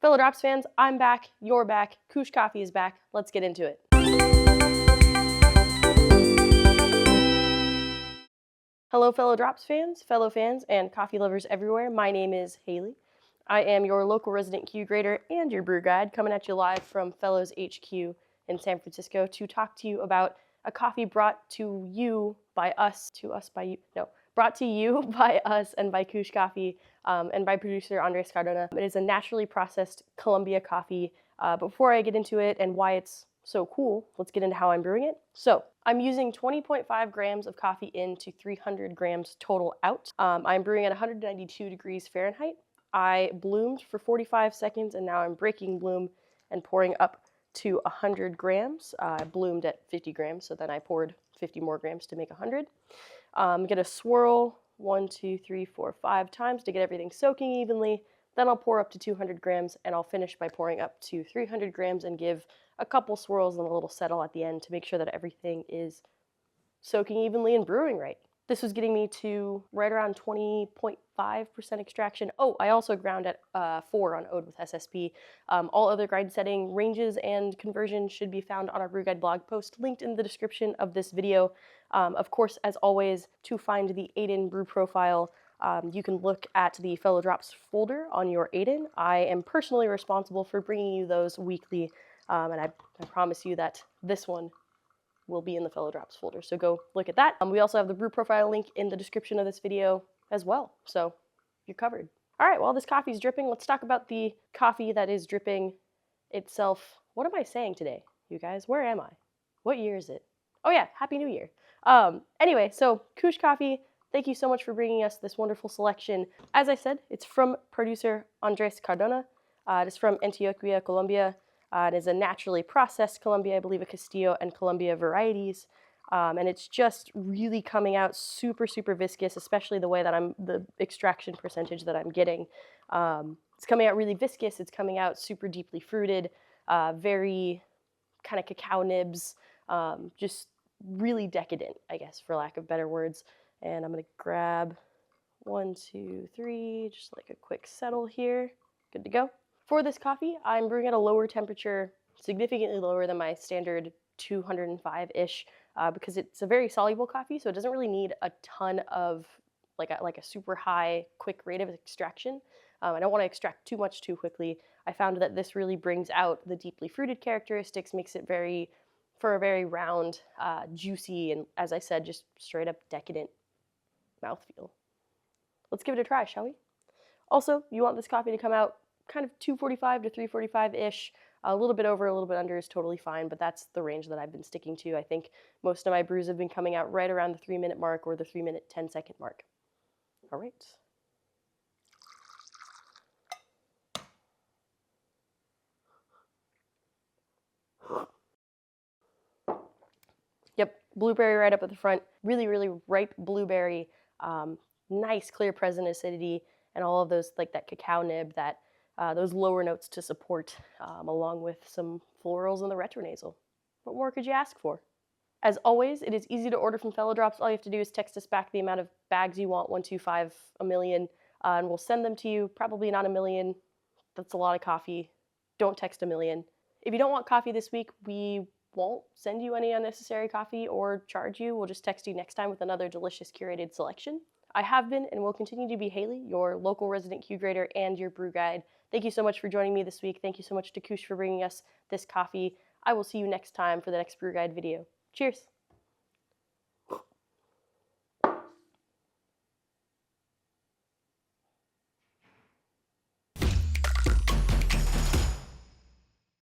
Fellow Drops fans, I'm back, you're back, Koosh Coffee is back. Let's get into it. Hello fellow Drops fans, fellow fans, and coffee lovers everywhere. My name is Haley. I am your local resident Q grader and your brew guide, coming at you live from Fellows HQ in San Francisco to talk to you about a coffee brought to you by us, brought to you by us and by Koosh Coffee and by producer Andres Cardona. It is a naturally processed Colombia coffee. Before I get into it and why it's so cool, let's get into how I'm brewing it. So I'm using 20.5 grams of coffee into 300 grams total out. I'm brewing at 192 degrees Fahrenheit. I bloomed for 45 seconds and now I'm breaking bloom and pouring up to 100 grams. I bloomed at 50 grams, so then I poured 50 more grams to make 100. I'm gonna swirl 1, 2, 3, 4, 5 times to get everything soaking evenly. Then I'll pour up to 200 grams and I'll finish by pouring up to 300 grams and give a couple swirls and a little settle at the end to make sure that everything is soaking evenly and brewing right. This was getting me to right around 20.5% extraction. Oh, I also ground at 4 on Ode with SSP. All other grind setting ranges and conversions should be found on our Brew Guide blog post linked in the description of this video. Of course, as always, to find the Aiden brew profile, you can look at the Fellow Drops folder on your Aiden. I am personally responsible for bringing you those weekly, and I promise you that this one will be in the Fellow Drops folder, so go look at that. We also have the brew profile link in the description of this video as well, so you're covered. All right, while this coffee's dripping, let's talk about the coffee that is dripping itself. What am I saying today, you guys? Where am I? What year is it? Oh yeah, Happy New Year. Anyway, so Koosh Coffee, thank you so much for bringing us this wonderful selection. As I said, it's from producer Andres Cardona. It is from Antioquia, Colombia. It is a naturally processed Colombia, I believe a Castillo and Colombia varieties. And it's just really coming out super, super viscous, especially the way that the extraction percentage that I'm getting. It's coming out really viscous. It's coming out super deeply fruited, very kind of cacao nibs, just really decadent, I guess, for lack of better words. And I'm gonna grab 1, 2, 3, just like a quick settle here. Good to go. For this coffee, I'm brewing at a lower temperature, significantly lower than my standard 205-ish, because it's a very soluble coffee, so it doesn't really need a ton of, like a super high, quick rate of extraction. I don't want to extract too much too quickly. I found that this really brings out the deeply fruited characteristics, makes it for a very round, juicy, and as I said, just straight up decadent mouthfeel. Let's give it a try, shall we? Also, you want this coffee to come out kind of 245 to 345-ish. A little bit over, a little bit under is totally fine, but that's the range that I've been sticking to. I think most of my brews have been coming out right around the 3-minute mark or the 3-minute 10-second mark. All right. Yep, blueberry right up at the front. Really, really ripe blueberry. Nice, clear, present acidity, and all of those, like that cacao nib, those lower notes to support, along with some florals in the retronasal. What more could you ask for? As always, it is easy to order from Fellow Drops. All you have to do is text us back the amount of bags you want, 125, a million, and we'll send them to you. Probably not a million. That's a lot of coffee. Don't text a million. If you don't want coffee this week, we won't send you any unnecessary coffee or charge you. We'll just text you next time with another delicious curated selection. I have been and will continue to be Haley, your local resident Q grader and your brew guide. Thank you so much for joining me this week. Thank you so much to Koosh for bringing us this coffee. I will see you next time for the next brew guide video. Cheers.